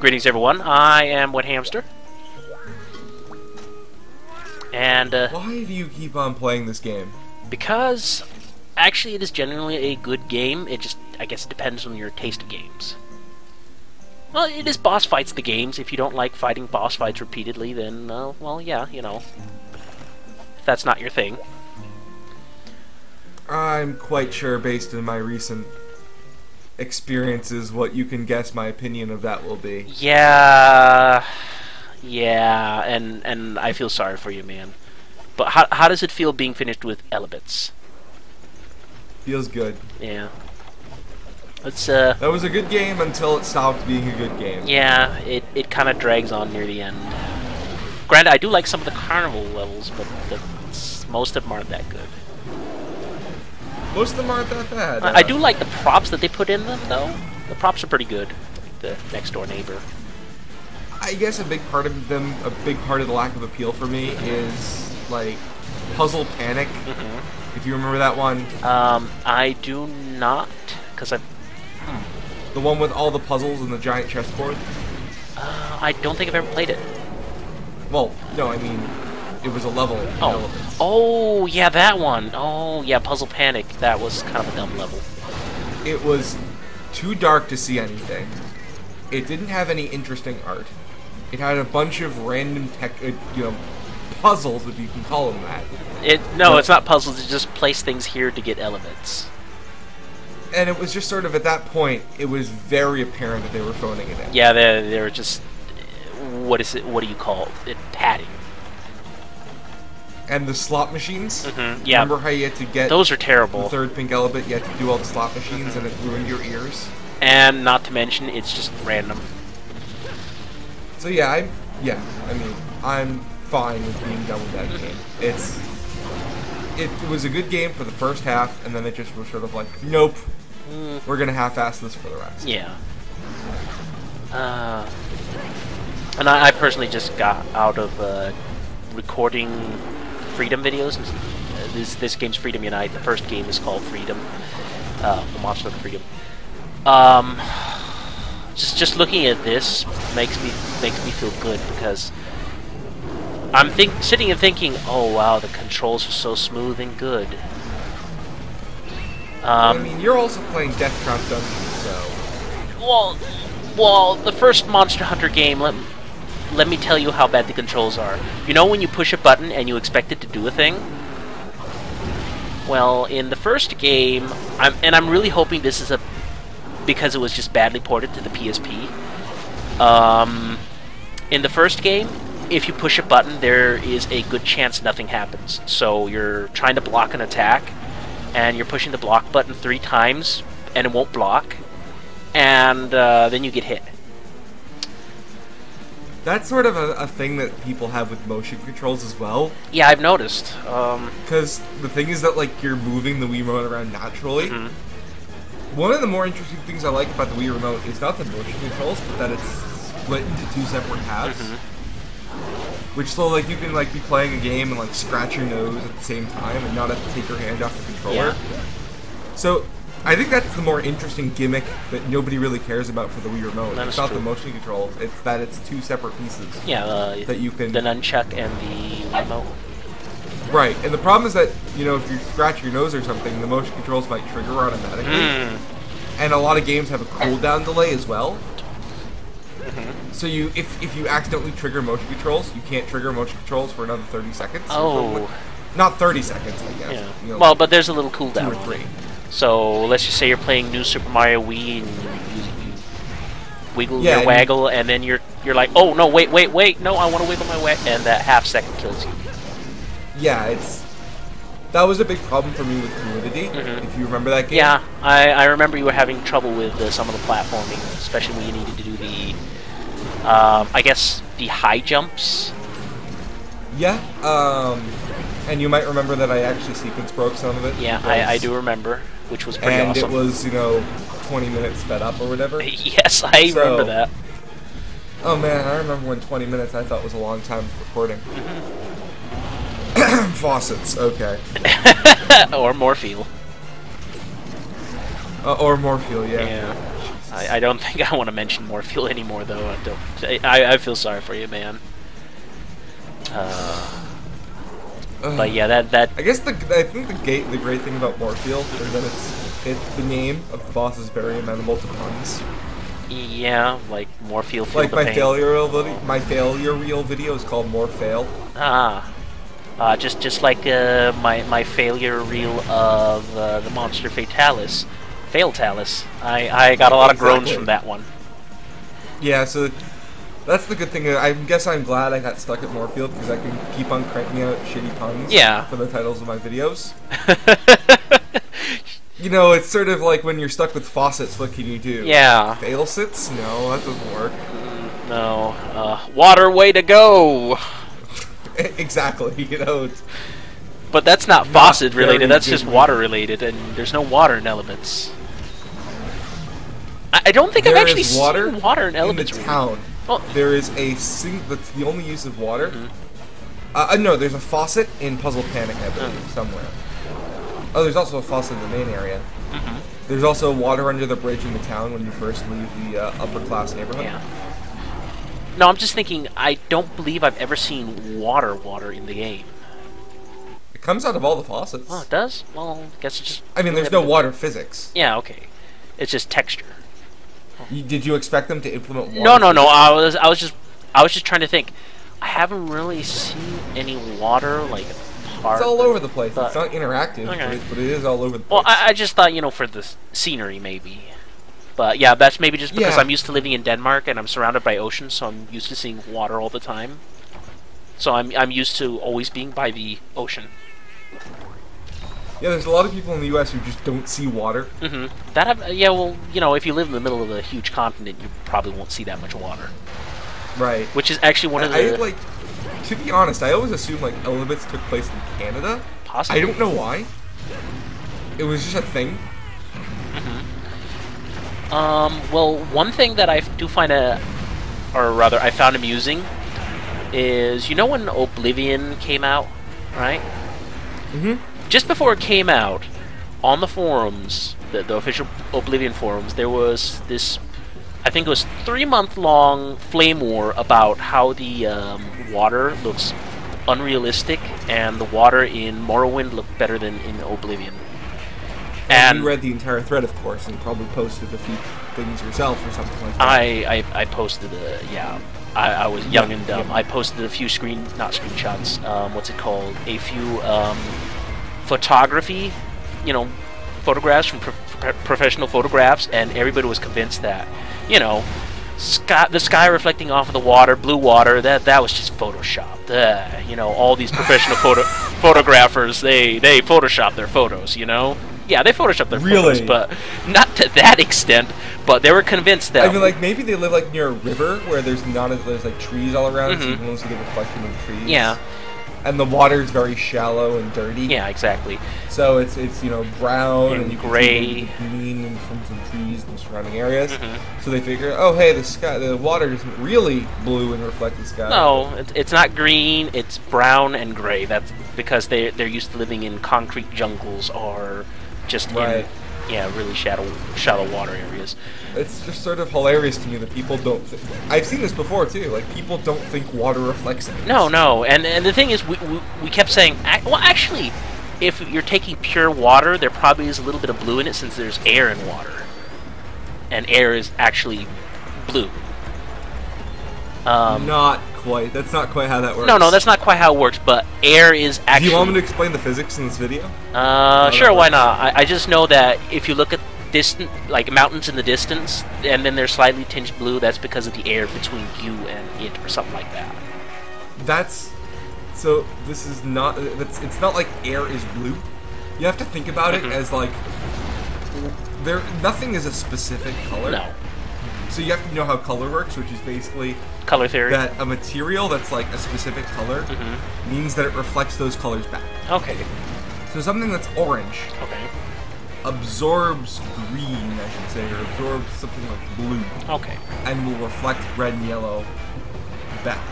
Greetings, everyone. I am Wet Hamster. And, why do you keep on playing this game? Because, actually, it is genuinely a good game. It just, I guess it depends on your taste of games. Well, it is boss fights the games. If you don't like fighting boss fights repeatedly, then, well, yeah, you know. If that's not your thing. I'm quite sure, based on my recent experiences, what you can guess my opinion of that will be. Yeah, and I feel sorry for you, man. But how does it feel being finished with Elebits? Feels good. Yeah. Let's That was a good game until it stopped being a good game. Yeah, it kind of drags on near the end. Granted, I do like some of the carnival levels, but most of them aren't that good. Most of them aren't that bad. I do like the props that they put in them, though. The props are pretty good. Like the next door neighbor. I guess a big part of the lack of appeal for me is like Puzzle Panic. If you remember that one. I do not, because I. The one with all the puzzles and the giant chessboard. I don't think I've ever played it. Well, no, I mean, it was a level. Oh, yeah, that one. Oh, yeah, Puzzle Panic. That was kind of a dumb level. It was too dark to see anything. It didn't have any interesting art. It had a bunch of random puzzles, if you can call them that. It's not puzzles. It's just place things here to get elements. And it was just sort of, at that point, it was very apparent that they were phoning it in. Yeah, they were just, what do you call it? Padding. And the slot machines. Yeah. Remember how you had to get those are terrible. The third pink element, you had to do all the slot machines, and it ruined your ears. And not to mention, it's just random. So yeah, I'm fine with being done with that game. It was a good game for the first half, and then it just was sort of like, nope, we're gonna half-ass this for the rest. Yeah. And I personally just got out of recording Freedom videos. This game's Freedom Unite. The first game is called Freedom. Monster of Freedom. Just looking at this makes me feel good, because I'm sitting and thinking, oh wow, the controls are so smooth and good. I mean, you're also playing Death Trap Dungeon, so. Well, the first Monster Hunter game, let me tell you how bad the controls are. You know when you push a button and you expect it to do a thing? Well, in the first game, I'm really hoping this is because it was just badly ported to the PSP. In the first game, if you push a button, there is a good chance nothing happens. So you're trying to block an attack, and you're pushing the block button 3 times, and it won't block, and then you get hit. That's sort of a thing that people have with motion controls as well. Yeah, I've noticed. Because the thing is that, like, you're moving the Wii Remote around naturally. One of the more interesting things I like about the Wii Remote is not the motion controls, but that it's split into 2 separate halves. Which, so, like, you can, like, be playing a game and, like, scratch your nose at the same time and not have to take your hand off the controller. Yeah. So, I think that's the more interesting gimmick that nobody really cares about for the Wii Remote. It's not the motion controls, it's that it's 2 separate pieces. Yeah, that you can... the nunchuck and the remote. Right, and the problem is that, you know, if you scratch your nose or something, the motion controls might trigger automatically. And a lot of games have a cooldown delay as well. So if you accidentally trigger motion controls, you can't trigger motion controls for another 30 seconds. Oh. Not 30 seconds, I guess. Yeah. You know, well, but there's a little cooldown. 2 or 3. So let's just say you're playing New Super Mario Wii and you wiggle your and waggle, and then you're like, oh no, wait, no, I want to wiggle my waggle, and that half second kills you. Yeah, that was a big problem for me with fluidity. If you remember that game. Yeah, I remember you were having trouble with some of the platforming, especially when you needed to do the, I guess the high jumps. Yeah. And you might remember that I actually sequence broke some of it. Yeah, I do remember, which was pretty awesome. And it was, 20 minutes sped up or whatever. Yes, I remember that. Oh man, I remember when 20 minutes I thought was a long time for recording. Faucets, okay. Or Morpheal. Or Morpheal, yeah. I don't think I want to mention Morpheal anymore, though. I feel sorry for you, man. But yeah, that. I guess I think the great thing about Morpheal is that the name of the boss is very amenable to puns. Yeah, like Morpheal. Like my failure reel video is called More Fail. Just like my failure reel of the monster Fatalis, Failtalis. I got a lot of groans from that one. Yeah, so that's the good thing. I guess I'm glad I got stuck at Morpheal because I can keep on cranking out shitty puns. Yeah. For the titles of my videos. You know, it's sort of like when you're stuck with faucets. What can you do? Yeah. Fail-sits? No, that doesn't work. No. Water, way to go. Exactly. You know. But that's not faucet related. That's just reason. water related, and there's no water in Elements. I don't think I've actually seen water in Elements. In the town. Well, there is that's the only use of water. No, there's a faucet in Puzzle Panic, I believe, somewhere. Oh, there's also a faucet in the main area. There's also water under the bridge in the town when you first leave the upper class neighborhood. Yeah. No, I'm just thinking, I don't believe I've ever seen water in the game. It comes out of all the faucets. Oh, it does? Well, I guess it's just... I mean, there's no water physics. Yeah, okay. It's just texture. Did you expect them to implement water? No. I was just trying to think. I haven't really seen any water like part. It's all over the place. But, it's not interactive, okay. but it is all over the place. Well, I just thought, for the scenery maybe. But yeah, that's maybe just because I'm used to living in Denmark and I'm surrounded by ocean, so I'm used to seeing water all the time. So I'm used to always being by the ocean. Yeah, there's a lot of people in the U.S. who just don't see water. Yeah, well, if you live in the middle of a huge continent, you probably won't see that much water. Right. Which is actually one of the... To be honest, I always assumed, Elements took place in Canada. Possibly. I don't know why. It was just a thing. Well, one thing that I do find I found amusing is, when Oblivion came out, right? Just before it came out, on the forums, the official Oblivion forums, there was this, I think it was 3-month-long flame war about how the water looks unrealistic and the water in Morrowind looked better than in Oblivion. And you read the entire thread, of course, and probably posted a few things yourself or something like that. I posted I was young and dumb. I posted a few screenshots, what's it called? A few photography, photographs from professional photographs, and everybody was convinced that, the sky reflecting off of the water, blue water, that was just photoshopped. All these professional photographers, they photoshopped their photos, Yeah, they photoshopped their photos, but not to that extent. But they were convinced that... I mean, maybe they live, near a river where there's trees all around, so you can only see the reflection of the trees. Yeah. And the water is very shallow and dirty. Yeah, exactly. So it's brown and gray, you can see green from some trees in the surrounding areas. So they figure, oh hey, the water isn't really blue and reflect the sky. No, it's not green. It's brown and gray. That's because they're used to living in concrete jungles or just in really shallow water areas. It's just sort of hilarious to me that people don't I've seen this before too, people don't think water reflects things. No, and the thing is, we kept saying, well, actually, if you're taking pure water, there probably is a little bit of blue in it since there's air in water. And air is actually blue. Not quite. That's not quite how that works. No, that's not quite how it works, but air is actually... Do you want me to explain the physics in this video? Sure, why not? I just know that if you look at mountains in the distance, and then they're slightly tinged blue, that's because of the air between you and it, or something like that. So, this is not... It's not like air is blue. You have to think about it as, nothing is a specific color. No. So you have to know how color works, which is basically... Color theory. That a material that's a specific color means that it reflects those colors back. Okay. So something that's orange absorbs green, I should say, or absorbs something like blue. Okay. And will reflect red and yellow back.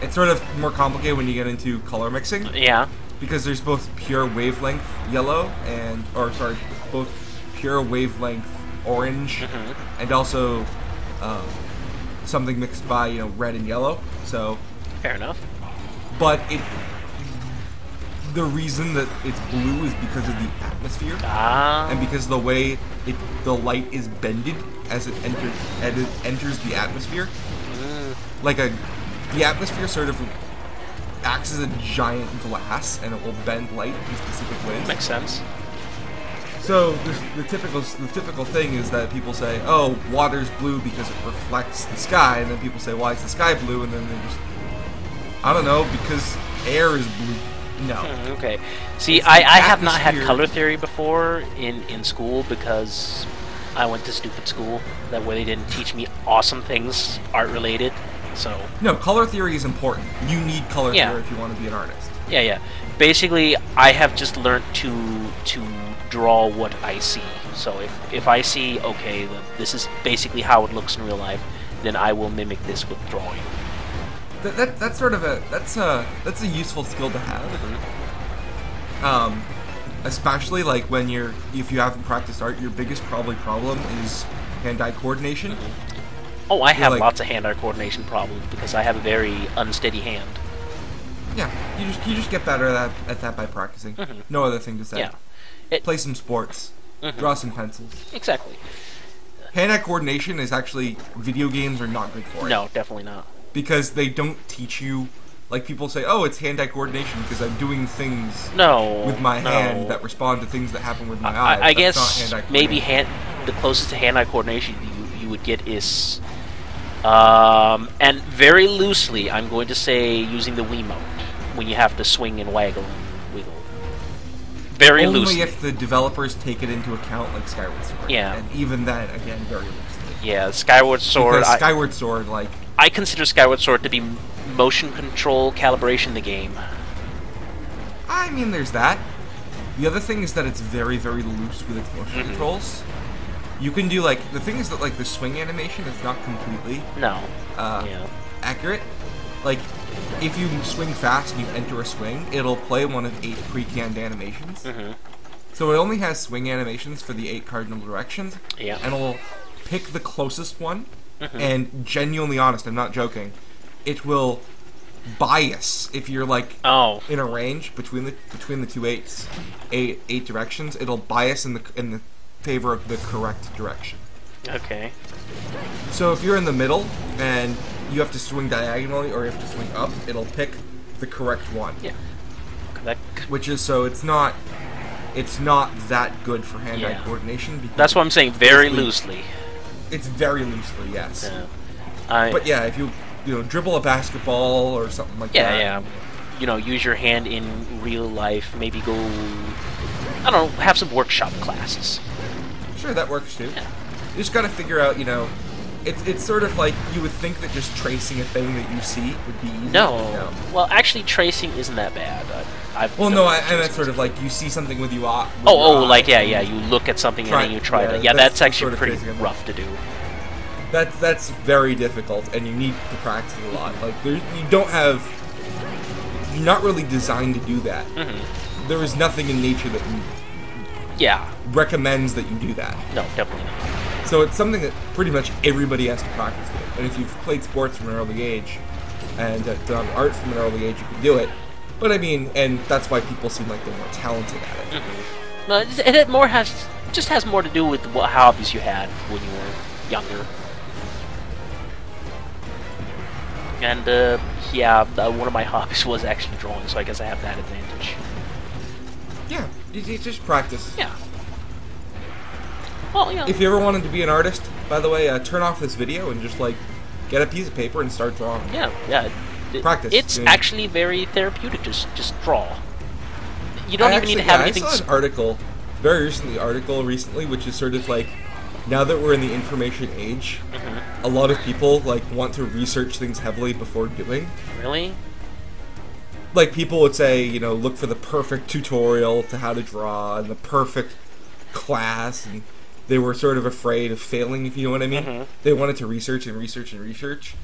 It's sort of more complicated when you get into color mixing. Yeah. Because there's both pure wavelength yellow both pure wavelength orange, and also something mixed by red and yellow. So Fair enough. but the reason that it's blue is because of the atmosphere, and because of the way the light is bended as it enters the atmosphere. Like the atmosphere sort of acts as a giant glass, and it will bend light in specific ways. Makes sense. So the typical thing is that people say, "Oh, water's blue because it reflects the sky," and then people say, "Why is the sky blue?" And then they just, I don't know, because air is blue. No. Okay. See, I have not had color theory before in school because I went to stupid school. That way they didn't teach me awesome things art related. So no, color theory is important. You need color theory if you want to be an artist. Yeah. Basically, I have just learned to draw what I see. So if I see, okay, this is basically how it looks in real life, then I will mimic this with drawing. That's sort of that's a useful skill to have. Especially like if you haven't practiced art, your biggest problem is hand-eye coordination. Oh, I have lots of hand-eye coordination problems because I have a very unsteady hand. Yeah, you just get better at that by practicing. No other thing to say. Yeah. Play some sports. Draw some pencils. Exactly. Hand-eye coordination is actually, video games are not good for it. No, definitely not. Because they don't teach you, like people say, oh, it's hand-eye coordination because I'm doing things with my hand that respond to things that happen with my eyes. I guess maybe the closest to hand-eye coordination you would get is, and very loosely, I'm going to say using the Wiimote when you have to swing and waggle and wiggle. Very loosely. Only if the developers take it into account, like Skyward Sword. Yeah. And even then, again, very loosely. Yeah, Skyward Sword. Because Skyward Sword, I consider Skyward Sword to be motion control calibration in the game. I mean, there's that. The other thing is that it's very, very loose with its motion controls. You can do, the thing is that, the swing animation is not completely accurate. If you swing fast and you enter a swing, it'll play one of 8 pre-canned animations. So it only has swing animations for the 8 cardinal directions. Yeah. And it'll pick the closest one. And genuinely honest, I'm not joking, it will bias if you're in a range between the two eight directions. It'll bias in the favor of the correct direction. Okay. So if you're in the middle and you have to swing diagonally or you have to swing up, it'll pick the correct one. Yeah. Which is it's not that good for hand-eye coordination. Because that's what I'm saying. Very loosely. It's very loosely, yes. Yeah. But yeah, if you dribble a basketball or something like that. Yeah. Use your hand in real life. Maybe go, I don't know, have some workshop classes. Sure, that works too. Yeah. You just got to figure out, it's sort of like you would think that just tracing a thing that you see would be easy. No. Well, actually, tracing isn't that bad. I meant sort of like you see something with you. You look at something and then you try to. Yeah, that's actually pretty rough to do. That's very difficult, and you need to practice a lot. You're not really designed to do that. There is nothing in nature that recommends that you do that. No, definitely not. So it's something that pretty much everybody has to practice with. And if you've played sports from an early age and done art from an early age, you can do it. But I mean, and that's why people seem like they're more talented at it. Well, it just has more to do with what hobbies you had when you were younger. And one of my hobbies was actually drawing, so I guess I have that advantage. Yeah, you just practice. Yeah. Well, if you ever wanted to be an artist, by the way, turn off this video and just get a piece of paper and start drawing. Yeah. Practice. It's actually very therapeutic. Just draw. You don't even need to have anything. I saw an article, recently, which is sort of now that we're in the information age, a lot of people want to research things heavily before doing. Really? People would say, look for the perfect tutorial to how to draw and the perfect class, and they were sort of afraid of failing, if you know what I mean. They wanted to research and research and research,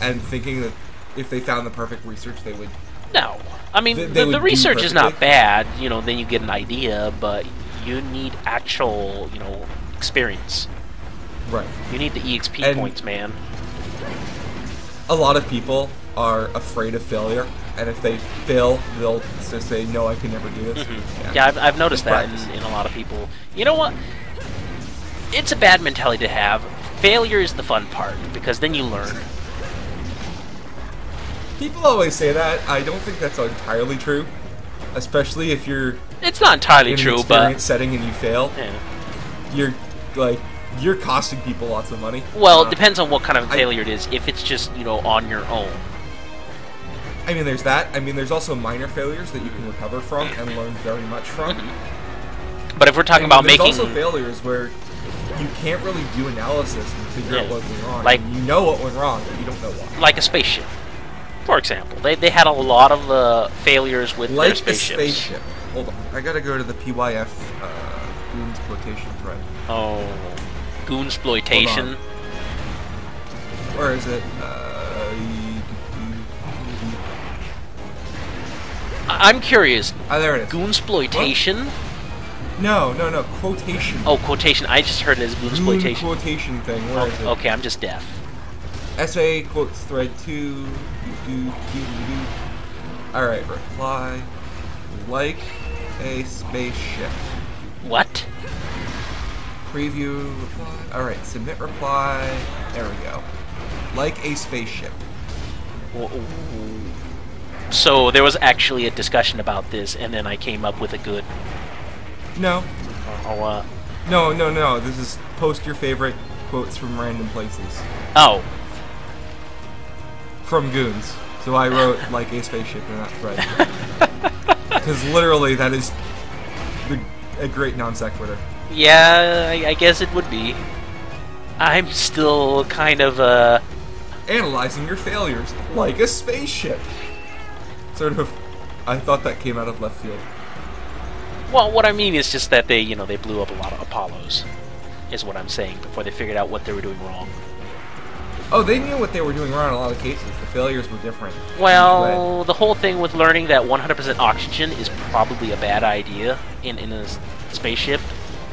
and thinking that if they found the perfect research, they would. No, I mean the research is not bad. Then you get an idea, but you need actual, experience. Right. You need the EXP And points, man. a lot of people are afraid of failure, and if they fail, they'll just say, "No, I can never do this." Yeah, I've noticed Just that practice. in a lot of people. You know what? It's a bad mentality to have. Failure is the fun part, because then you learn. People always say that. I don't think that's entirely true, especially if you're It's not entirely in an true, experience but... setting and you fail. Yeah. You're costing people lots of money. Well, it depends on what kind of failure it is. If it's just, you know, on your own. I mean, there's that. I mean, there's also minor failures that you can recover from and learn very much from. But if we're talking about there's making... also failures where you can't really do analysis and figure out what went wrong. Like- And you know what went wrong, but you don't know why. Like a spaceship, for example. They had a lot of failures with their Like a spaceships. spaceship. Hold on. I gotta go to the PYF Goons quotation thread. Oh, goonsploitation. Where is it? I'm curious. There it is. Goonsploitation? No. Quotation. Oh, quotation. I just heard it as Goon goonsploitation. quotation thing. Where is it? Okay, I'm just deaf. SA quotes thread 2. Alright, reply. Like a spaceship. What? Preview reply. Alright, submit reply. There we go. Like a spaceship. So there was actually a discussion about this, and then I came up with a good... No. Oh, No. This is post your favorite quotes from random places. oh. From Goons. So I wrote like a spaceship in that thread. Because literally that is a great non sequitur. Yeah, I guess it would be. I'm still kind of, Analyzing your failures like a spaceship. Sort of. I thought that came out of left field. Well, what I mean is just that they blew up a lot of Apollos, is what I'm saying, before they figured out what they were doing wrong. Oh, they knew what they were doing wrong in a lot of cases. The failures were different. Well, the whole thing with learning that 100% oxygen is probably a bad idea in a spaceship,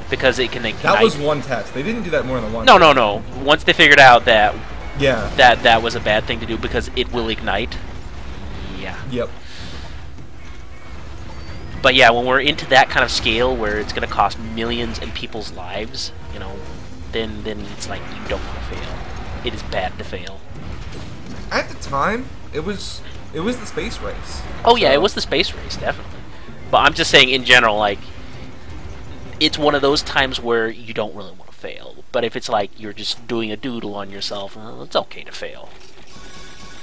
because it can ignite. That was one test. They didn't do that more than one. No. Once they figured out that Yeah. that was a bad thing to do because it will ignite. Yeah. Yep. But yeah, when we're into that kind of scale where it's going to cost millions and people's lives, you know, then it's like you don't want to fail. It is bad to fail. At the time, it was the space race. Oh yeah, it was the space race, definitely. But I'm just saying in general, like, it's one of those times where you don't really want to fail. But if it's like you're just doing a doodle on yourself, well, it's okay to fail.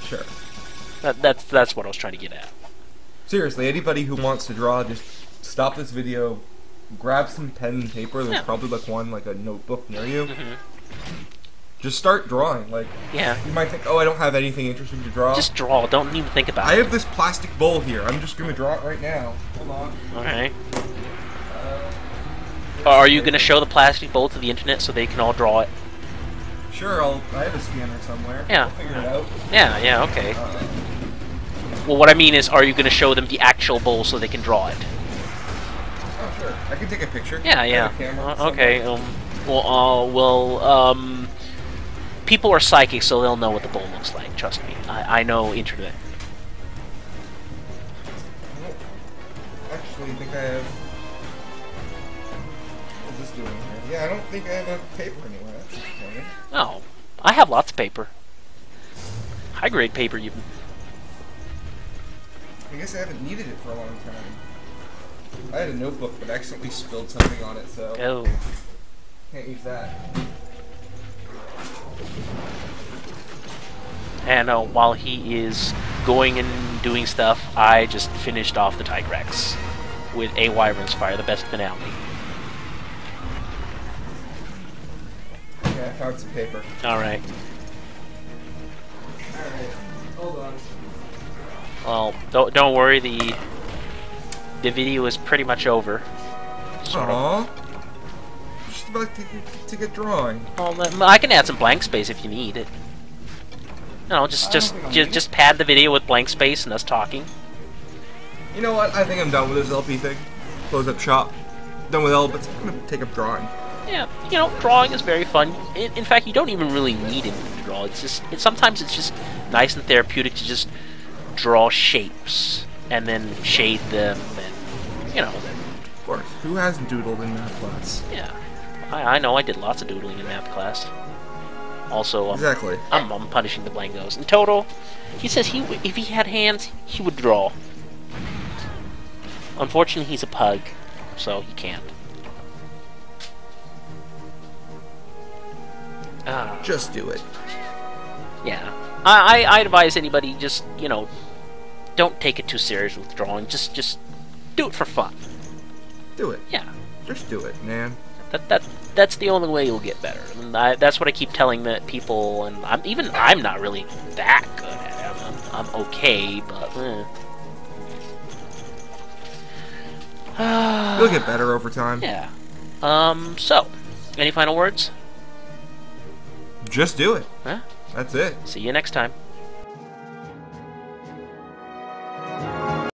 Sure. That's what I was trying to get at. Seriously, anybody who wants to draw, just stop this video, grab some pen and paper. There's probably like a notebook near you. Just start drawing. Like, Yeah. you might think, oh, I don't have anything interesting to draw. Just draw. Don't even think about I it. have this plastic bowl here. I'm just gonna draw it right now. Hold on. Okay. Are you going to show the plastic bowl to the internet so they can all draw it? Sure, I have a scanner somewhere. Yeah. I'll figure it out. Yeah, okay. Well, what I mean is, are you going to show them the actual bowl so they can draw it? Oh, sure. I can take a picture. Yeah. I have a camera Okay. People are psychic, so they'll know what the bowl looks like. Trust me. I know internet. Actually, I think I have... What's this doing here? Yeah, I don't think I have a paper anywhere. That's disappointing. Oh, I have lots of paper. High grade paper, even. I guess I haven't needed it for a long time. I had a notebook, but accidentally spilled something on it, so... Oh. Can't use that. And while he is going and doing stuff, I just finished off the tigrex with A Wyvern's Fire, the best finale. Okay, I found some paper. Alright. Alright, hold on. Well, don't worry, the video is pretty much over. Sort of. Aww. Just about to get drawing. Well, I can add some blank space if you need it. No, just pad the video with blank space and us talking. You know what? I think I'm done with this LP thing. Close up shop. Done with L, but I'm gonna take up drawing. Yeah, you know, drawing is very fun. In fact, you don't even really need him to draw. Sometimes it's just nice and therapeutic to just draw shapes and then shade them, and you know. Of course. Who hasn't doodled in math class? Yeah, I know. I did lots of doodling in math class. Also, exactly. I'm punishing the Blangos. In total, he says if he had hands, he would draw. Unfortunately, he's a pug, so he can't. Just do it. Yeah. I advise anybody, just, you know, don't take it too serious with drawing. Just do it for fun. Do it. Yeah. Just do it, man. That's the only way you'll get better. And that's what I keep telling the people, and I'm not really that good at it. I'm okay, but you'll get better over time. Yeah. So, any final words? Just do it. Huh? That's it. See you next time.